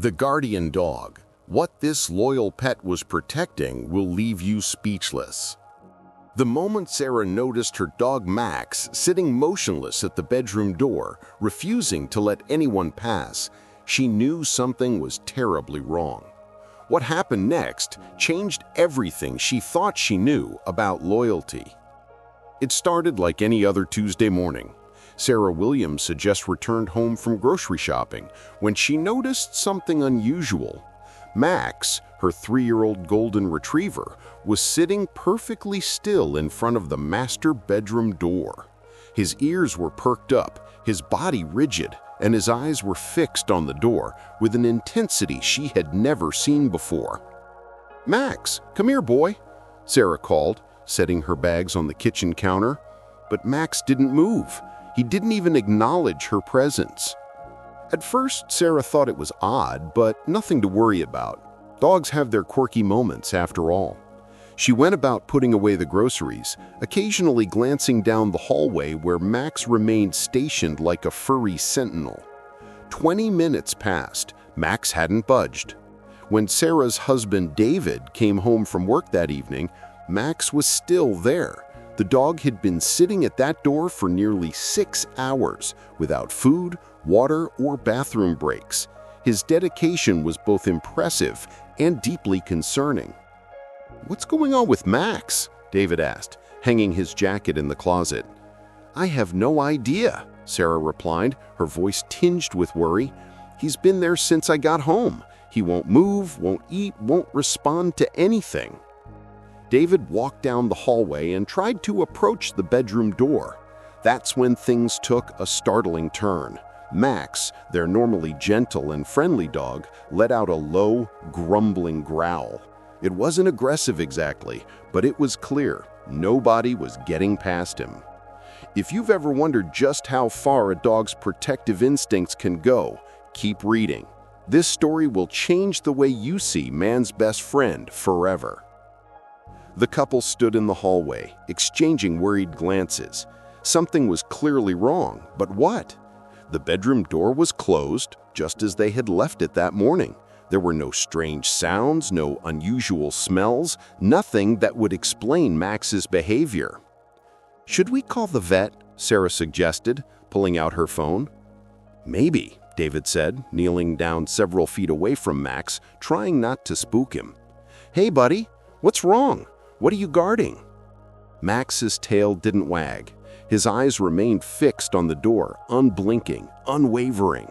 The guardian dog. What this loyal pet was protecting will leave you speechless. The moment Sarah noticed her dog Max sitting motionless at the bedroom door, refusing to let anyone pass, she knew something was terribly wrong. What happened next changed everything she thought she knew about loyalty. It started like any other Tuesday morning. Sarah Williams had just returned home from grocery shopping when she noticed something unusual. Max, her 3-year-old golden retriever, was sitting perfectly still in front of the master bedroom door. His ears were perked up, his body rigid, and his eyes were fixed on the door with an intensity she had never seen before. "Max, come here, boy," Sarah called, setting her bags on the kitchen counter. But Max didn't move. He didn't even acknowledge her presence. At first, Sarah thought it was odd, but nothing to worry about. Dogs have their quirky moments, after all. She went about putting away the groceries, occasionally glancing down the hallway where Max remained stationed like a furry sentinel. 20 minutes passed. Max hadn't budged. When Sarah's husband David came home from work that evening, Max was still there. The dog had been sitting at that door for nearly 6 hours, without food, water, or bathroom breaks. His dedication was both impressive and deeply concerning. "What's going on with Max?" David asked, hanging his jacket in the closet. "I have no idea," Sarah replied, her voice tinged with worry. "He's been there since I got home. He won't move, won't eat, won't respond to anything." David walked down the hallway and tried to approach the bedroom door. That's when things took a startling turn. Max, their normally gentle and friendly dog, let out a low, grumbling growl. It wasn't aggressive exactly, but it was clear nobody was getting past him. If you've ever wondered just how far a dog's protective instincts can go, keep reading. This story will change the way you see man's best friend forever. The couple stood in the hallway, exchanging worried glances. Something was clearly wrong, but what? The bedroom door was closed, just as they had left it that morning. There were no strange sounds, no unusual smells, nothing that would explain Max's behavior. "Should we call the vet?" Sarah suggested, pulling out her phone. "Maybe," David said, kneeling down several feet away from Max, trying not to spook him. "Hey, buddy, what's wrong? What are you guarding?" Max's tail didn't wag. His eyes remained fixed on the door, unblinking, unwavering.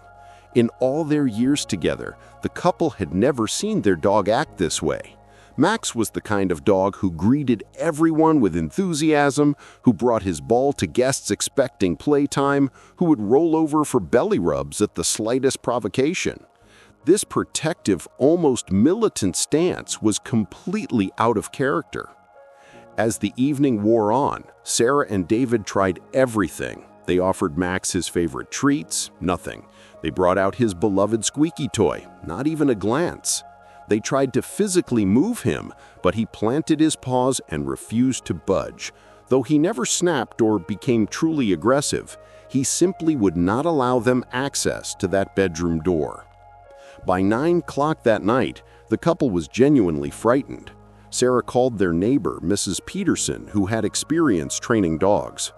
In all their years together, the couple had never seen their dog act this way. Max was the kind of dog who greeted everyone with enthusiasm, who brought his ball to guests expecting playtime, who would roll over for belly rubs at the slightest provocation. This protective, almost militant stance was completely out of character. As the evening wore on, Sarah and David tried everything. They offered Max his favorite treats, nothing. They brought out his beloved squeaky toy, not even a glance. They tried to physically move him, but he planted his paws and refused to budge. Though he never snapped or became truly aggressive, he simply would not allow them access to that bedroom door. By 9 o'clock that night, the couple was genuinely frightened. Sarah called their neighbor, Mrs. Peterson, who had experience training dogs.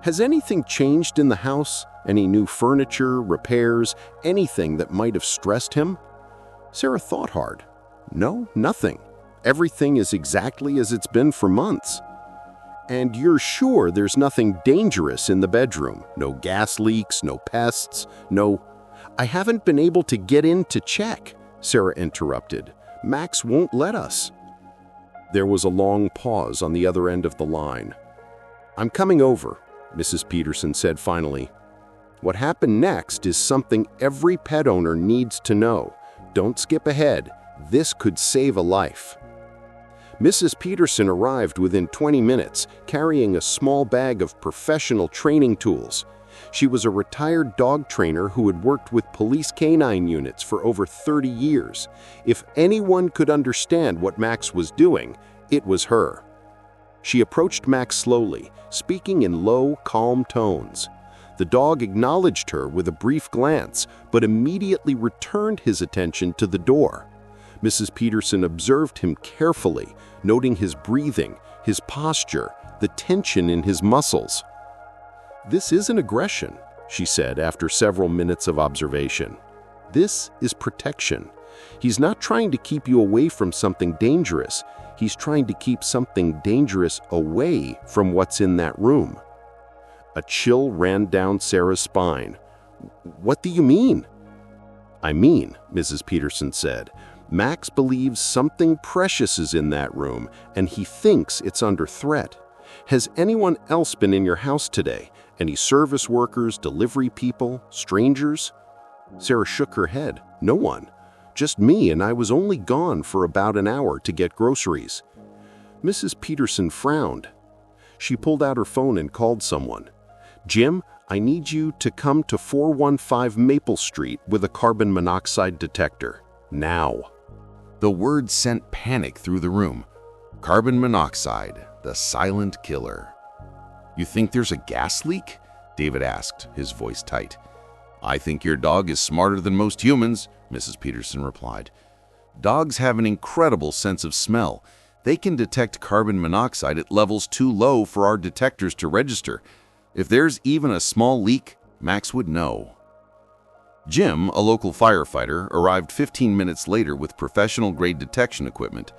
"Has anything changed in the house? Any new furniture, repairs, anything that might have stressed him?" Sarah thought hard. "No, nothing. Everything is exactly as it's been for months." "And you're sure there's nothing dangerous in the bedroom? No gas leaks, no pests, no—" "I haven't been able to get in to check," Sarah interrupted. "Max won't let us." There was a long pause on the other end of the line. "I'm coming over," Mrs. Peterson said finally. "What happened next is something every pet owner needs to know. Don't skip ahead. This could save a life." Mrs. Peterson arrived within 20 minutes, carrying a small bag of professional training tools. She was a retired dog trainer who had worked with police canine units for over 30 years. If anyone could understand what Max was doing, it was her. She approached Max slowly, speaking in low, calm tones. The dog acknowledged her with a brief glance, but immediately returned his attention to the door. Mrs. Peterson observed him carefully, noting his breathing, his posture, the tension in his muscles. "This isn't aggression," she said after several minutes of observation. "This is protection. He's not trying to keep you away from something dangerous. He's trying to keep something dangerous away from what's in that room." A chill ran down Sarah's spine. "What do you mean?" "I mean," Mrs. Peterson said, "Max believes something precious is in that room, and he thinks it's under threat. Has anyone else been in your house today? Any service workers, delivery people, strangers?" Sarah shook her head. "No one. Just me, and I was only gone for about an hour to get groceries." Mrs. Peterson frowned. She pulled out her phone and called someone. "Jim, I need you to come to 415 Maple Street with a carbon monoxide detector. Now." The word sent panic through the room. Carbon monoxide, the silent killer. "You think there's a gas leak?" David asked, his voice tight. "I think your dog is smarter than most humans," Mrs. Peterson replied. "Dogs have an incredible sense of smell. They can detect carbon monoxide at levels too low for our detectors to register. If there's even a small leak, Max would know." Jim, a local firefighter, arrived 15 minutes later with professional-grade detection equipment.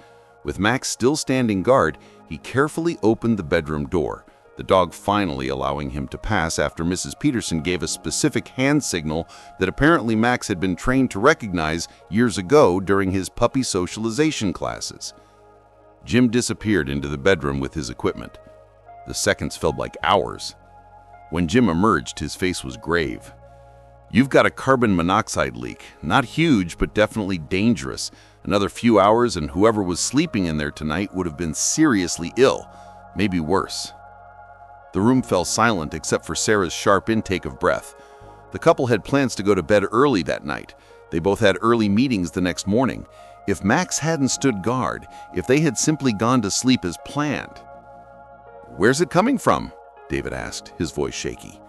With Max still standing guard, he carefully opened the bedroom door, the dog finally allowing him to pass after Mrs. Peterson gave a specific hand signal that apparently Max had been trained to recognize years ago during his puppy socialization classes. Jim disappeared into the bedroom with his equipment. The seconds felt like hours. When Jim emerged, his face was grave. "You've got a carbon monoxide leak. Not huge, but definitely dangerous. Another few hours and whoever was sleeping in there tonight would have been seriously ill, maybe worse." The room fell silent except for Sarah's sharp intake of breath. The couple had plans to go to bed early that night. They both had early meetings the next morning. If Max hadn't stood guard, if they had simply gone to sleep as planned. "Where's it coming from?" David asked, his voice shaky.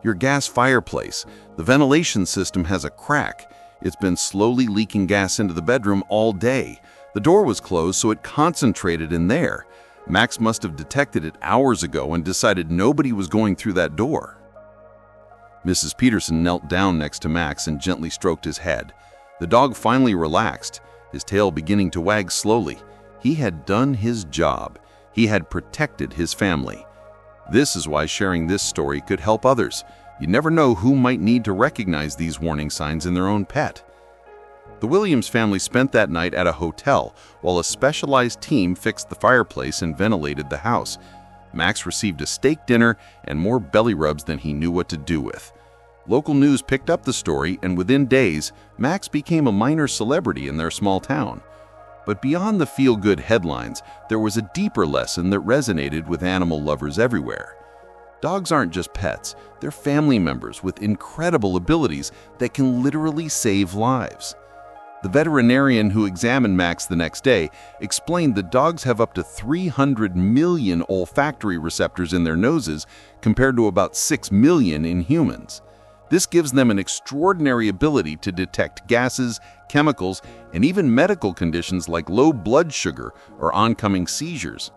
"Your gas fireplace. The ventilation system has a crack. It's been slowly leaking gas into the bedroom all day. The door was closed, so it concentrated in there. Max must have detected it hours ago and decided nobody was going through that door." Mrs. Peterson knelt down next to Max and gently stroked his head. The dog finally relaxed, his tail beginning to wag slowly. He had done his job. He had protected his family. This is why sharing this story could help others. You never know who might need to recognize these warning signs in their own pet. The Williams family spent that night at a hotel while a specialized team fixed the fireplace and ventilated the house. Max received a steak dinner and more belly rubs than he knew what to do with. Local news picked up the story, and within days, Max became a minor celebrity in their small town. But beyond the feel-good headlines, there was a deeper lesson that resonated with animal lovers everywhere. Dogs aren't just pets, they're family members with incredible abilities that can literally save lives. The veterinarian who examined Max the next day explained that dogs have up to 300 million olfactory receptors in their noses compared to about 6 million in humans. This gives them an extraordinary ability to detect gases, chemicals, and even medical conditions like low blood sugar or oncoming seizures.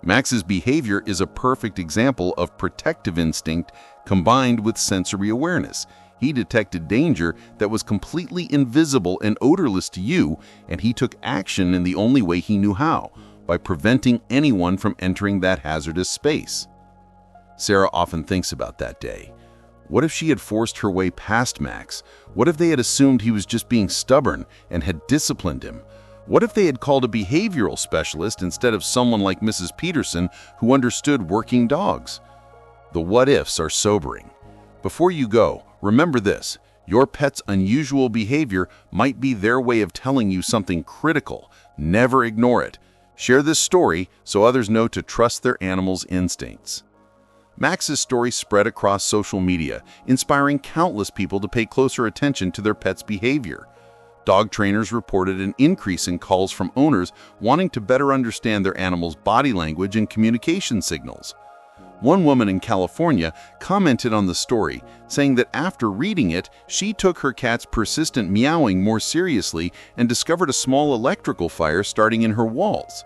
Max's behavior is a perfect example of protective instinct combined with sensory awareness. He detected danger that was completely invisible and odorless to you, and he took action in the only way he knew how, by preventing anyone from entering that hazardous space. Sarah often thinks about that day. What if she had forced her way past Max? What if they had assumed he was just being stubborn and had disciplined him? What if they had called a behavioral specialist instead of someone like Mrs. Peterson who understood working dogs? The what-ifs are sobering. Before you go, remember this. Your pet's unusual behavior might be their way of telling you something critical. Never ignore it. Share this story so others know to trust their animal's instincts. Max's story spread across social media, inspiring countless people to pay closer attention to their pet's behavior. Dog trainers reported an increase in calls from owners wanting to better understand their animal's body language and communication signals. One woman in California commented on the story, saying that after reading it, she took her cat's persistent meowing more seriously and discovered a small electrical fire starting in her walls.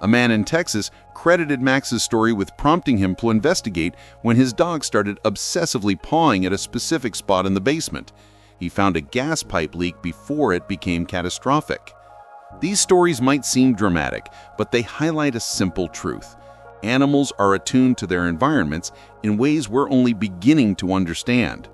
A man in Texas credited Max's story with prompting him to investigate when his dog started obsessively pawing at a specific spot in the basement. He found a gas pipe leak before it became catastrophic. These stories might seem dramatic, but they highlight a simple truth. Animals are attuned to their environments in ways we're only beginning to understand.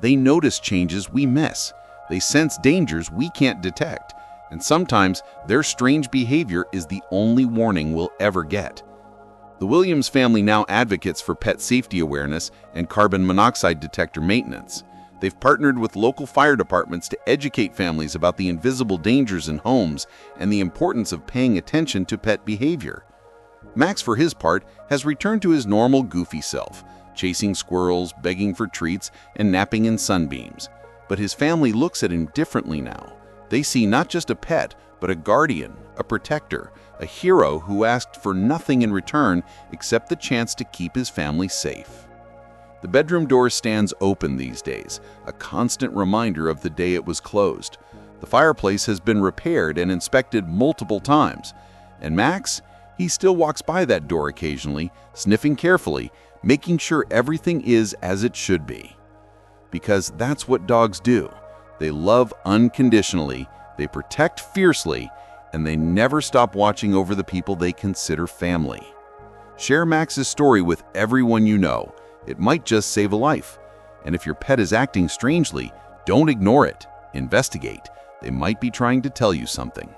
They notice changes we miss. They sense dangers we can't detect. And sometimes their strange behavior is the only warning we'll ever get. The Williams family now advocates for pet safety awareness and carbon monoxide detector maintenance. They've partnered with local fire departments to educate families about the invisible dangers in homes and the importance of paying attention to pet behavior. Max, for his part, has returned to his normal goofy self, chasing squirrels, begging for treats, and napping in sunbeams. But his family looks at him differently now. They see not just a pet, but a guardian, a protector, a hero who asked for nothing in return except the chance to keep his family safe. The bedroom door stands open these days, a constant reminder of the day it was closed. The fireplace has been repaired and inspected multiple times. And Max, he still walks by that door occasionally, sniffing carefully, making sure everything is as it should be. Because that's what dogs do. They love unconditionally, they protect fiercely, and they never stop watching over the people they consider family. Share Max's story with everyone you know. It might just save a life. And if your pet is acting strangely, don't ignore it. Investigate. They might be trying to tell you something.